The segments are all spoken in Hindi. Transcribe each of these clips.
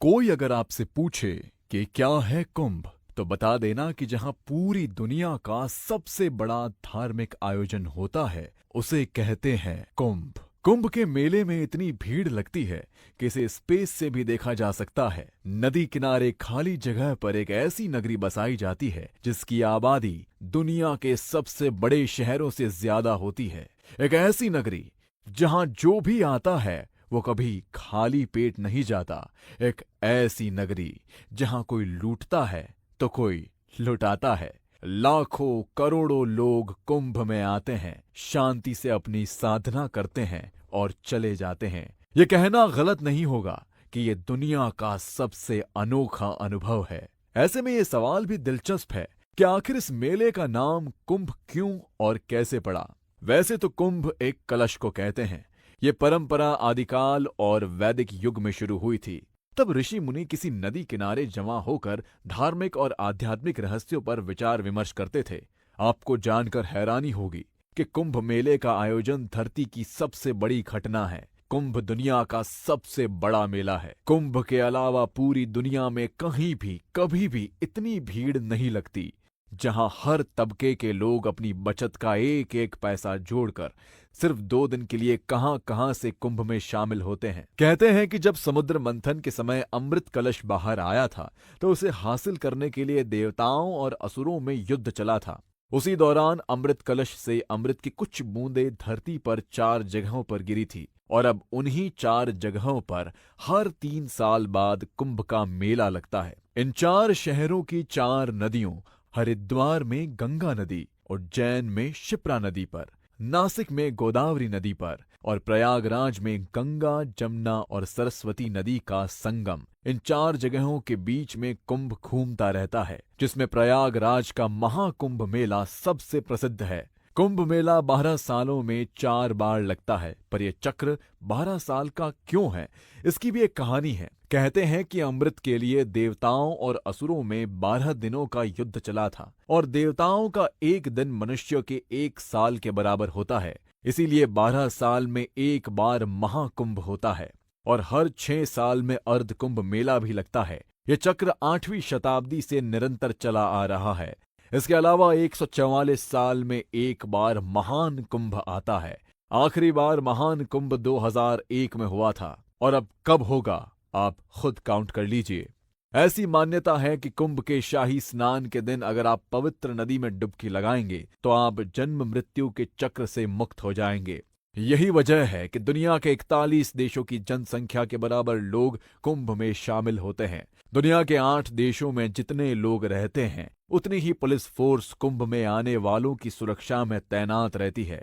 कोई अगर आपसे पूछे कि क्या है कुंभ, तो बता देना कि जहां पूरी दुनिया का सबसे बड़ा धार्मिक आयोजन होता है, उसे कहते हैं कुंभ। कुंभ के मेले में इतनी भीड़ लगती है कि इसे स्पेस से भी देखा जा सकता है। नदी किनारे खाली जगह पर एक ऐसी नगरी बसाई जाती है जिसकी आबादी दुनिया के सबसे बड़े शहरों से ज्यादा होती है। एक ऐसी नगरी जहां जो भी आता है वो कभी खाली पेट नहीं जाता। एक ऐसी नगरी जहां कोई लूटता है तो कोई लुटाता है। लाखों करोड़ों लोग कुंभ में आते हैं, शांति से अपनी साधना करते हैं और चले जाते हैं। ये कहना गलत नहीं होगा कि ये दुनिया का सबसे अनोखा अनुभव है। ऐसे में ये सवाल भी दिलचस्प है कि आखिर इस मेले का नाम कुंभ क्यों और कैसे पड़ा। वैसे तो कुंभ एक कलश को कहते हैं। ये परंपरा आदिकाल और वैदिक युग में शुरू हुई थी। तब ऋषि मुनि किसी नदी किनारे जमा होकर धार्मिक और आध्यात्मिक रहस्यों पर विचार विमर्श करते थे। आपको जानकर हैरानी होगी कि कुंभ मेले का आयोजन धरती की सबसे बड़ी घटना है। कुंभ दुनिया का सबसे बड़ा मेला है। कुंभ के अलावा पूरी दुनिया में कहीं भी कभी भी इतनी भीड़ नहीं लगती, जहां हर तबके के लोग अपनी बचत का एक एक पैसा जोड़कर सिर्फ 2 दिन के लिए कहां कहां से कुंभ में शामिल होते हैं। कहते हैं कि जब समुद्र मंथन के समय अमृत कलश बाहर आया था तो उसे हासिल करने के लिए देवताओं और असुरों में युद्ध चला था। उसी दौरान अमृत कलश से अमृत की कुछ बूंदें धरती पर 4 जगहों पर गिरी थी और अब उन्हीं 4 जगहों पर हर 3 साल बाद कुंभ का मेला लगता है। इन 4 शहरों की 4 नदियों, हरिद्वार में गंगा नदी, उज्जैन में शिप्रा नदी पर, नासिक में गोदावरी नदी पर और प्रयागराज में गंगा, जमुना और सरस्वती नदी का संगम, इन 4 जगहों के बीच में कुंभ घूमता रहता है, जिसमें प्रयागराज का महाकुंभ मेला सबसे प्रसिद्ध है। कुंभ मेला 12 सालों में 4 बार लगता है, पर यह चक्र 12 साल का क्यों है, इसकी भी एक कहानी है। कहते हैं कि अमृत के लिए देवताओं और असुरों में 12 दिनों का युद्ध चला था और देवताओं का एक दिन मनुष्य के 1 साल के बराबर होता है। इसीलिए 12 साल में एक बार महाकुंभ होता है और हर 6 साल में अर्धकुंभ मेला भी लगता है। यह चक्र 8वीं शताब्दी से निरंतर चला आ रहा है। इसके अलावा 144 साल में एक बार महान कुंभ आता है। आखिरी बार महान कुंभ 2001 में हुआ था और अब कब होगा आप खुद काउंट कर लीजिए। ऐसी मान्यता है कि कुंभ के शाही स्नान के दिन अगर आप पवित्र नदी में डुबकी लगाएंगे तो आप जन्म मृत्यु के चक्र से मुक्त हो जाएंगे। यही वजह है कि दुनिया के 41 देशों की जनसंख्या के बराबर लोग कुंभ में शामिल होते हैं। दुनिया के 8 देशों में जितने लोग रहते हैं उतनी ही पुलिस फोर्स कुंभ में आने वालों की सुरक्षा में तैनात रहती है।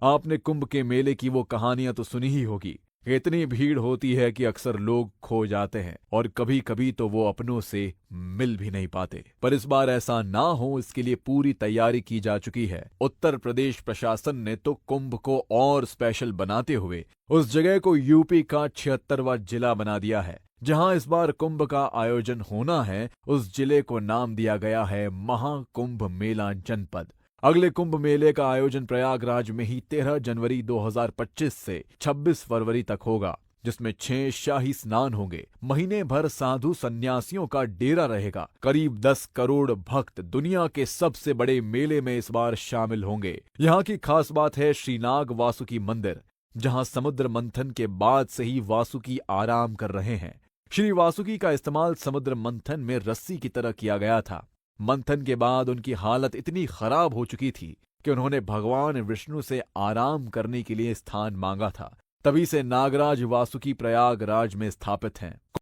आपने कुंभ के मेले की वो कहानियां तो सुनी ही होगी। इतनी भीड़ होती है कि अक्सर लोग खो जाते हैं और कभी कभी तो वो अपनों से मिल भी नहीं पाते। पर इस बार ऐसा ना हो, इसके लिए पूरी तैयारी की जा चुकी है। उत्तर प्रदेश प्रशासन ने तो कुंभ को और स्पेशल बनाते हुए उस जगह को यूपी का 76वां जिला बना दिया है। जहां इस बार कुंभ का आयोजन होना है, उस जिले को नाम दिया गया है महाकुंभ मेला जनपद। अगले कुंभ मेले का आयोजन प्रयागराज में ही 13 जनवरी 2025 से 26 फरवरी तक होगा, जिसमें 6 शाही स्नान होंगे। महीने भर साधु सन्यासियों का डेरा रहेगा। करीब 10 करोड़ भक्त दुनिया के सबसे बड़े मेले में इस बार शामिल होंगे। यहाँ की खास बात है श्रीनाग वासुकी मंदिर, जहाँ समुद्र मंथन के बाद से ही वासुकी आराम कर रहे हैं। श्री वासुकी का इस्तेमाल समुद्र मंथन में रस्सी की तरह किया गया था। मंथन के बाद उनकी हालत इतनी खराब हो चुकी थी कि उन्होंने भगवान विष्णु से आराम करने के लिए स्थान मांगा था। तभी से नागराज वासुकी प्रयागराज में स्थापित हैं।